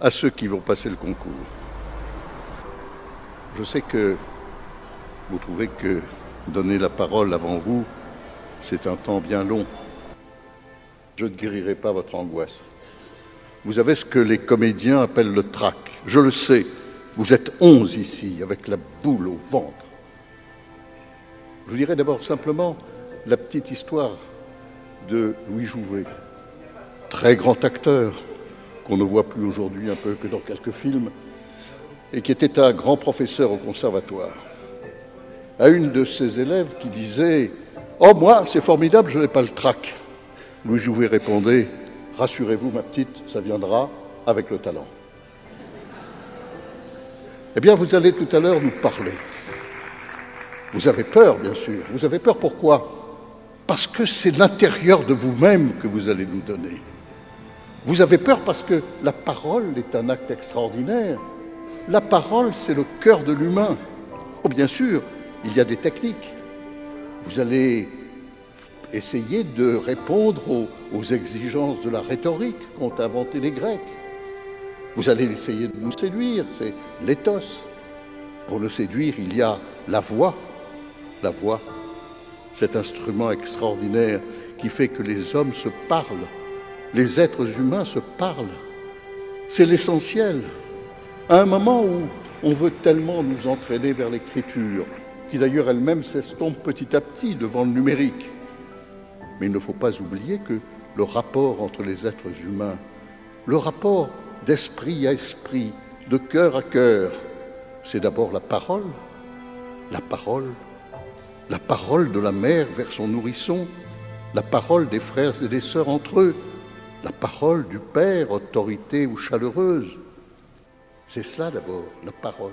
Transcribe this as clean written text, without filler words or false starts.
à ceux qui vont passer le concours. Je sais que vous trouvez que donner la parole avant vous, c'est un temps bien long. Je ne guérirai pas votre angoisse. Vous avez ce que les comédiens appellent le trac. Je le sais, vous êtes 11 ici, avec la boule au ventre. Je vous dirai d'abord simplement la petite histoire de Louis Jouvet, très grand acteur, qu'on ne voit plus aujourd'hui un peu que dans quelques films, et qui était un grand professeur au conservatoire. À une de ses élèves qui disait « Oh, moi, c'est formidable, je n'ai pas le trac ». Louis Jouvet répondait « Rassurez-vous, ma petite, ça viendra avec le talent ». Eh bien, vous allez tout à l'heure nous parler. Vous avez peur, bien sûr. Vous avez peur pourquoi? Parce que c'est l'intérieur de vous-même que vous allez nous donner. Vous avez peur parce que la parole est un acte extraordinaire. La parole, c'est le cœur de l'humain. Oh, bien sûr, il y a des techniques. Vous allez essayer de répondre aux exigences de la rhétorique qu'ont inventé les Grecs. Vous allez essayer de nous séduire, c'est l'éthos. Pour le séduire, il y a la voix, cet instrument extraordinaire qui fait que les hommes se parlent, les êtres humains se parlent. C'est l'essentiel. À un moment où on veut tellement nous entraîner vers l'écriture, qui d'ailleurs elle-même s'estompe petit à petit devant le numérique. Mais il ne faut pas oublier que le rapport entre les êtres humains, le rapport d'esprit à esprit, de cœur à cœur, c'est d'abord la parole de la mère vers son nourrisson, la parole des frères et des sœurs entre eux, la parole du père, autorité ou chaleureuse. C'est cela d'abord, la parole.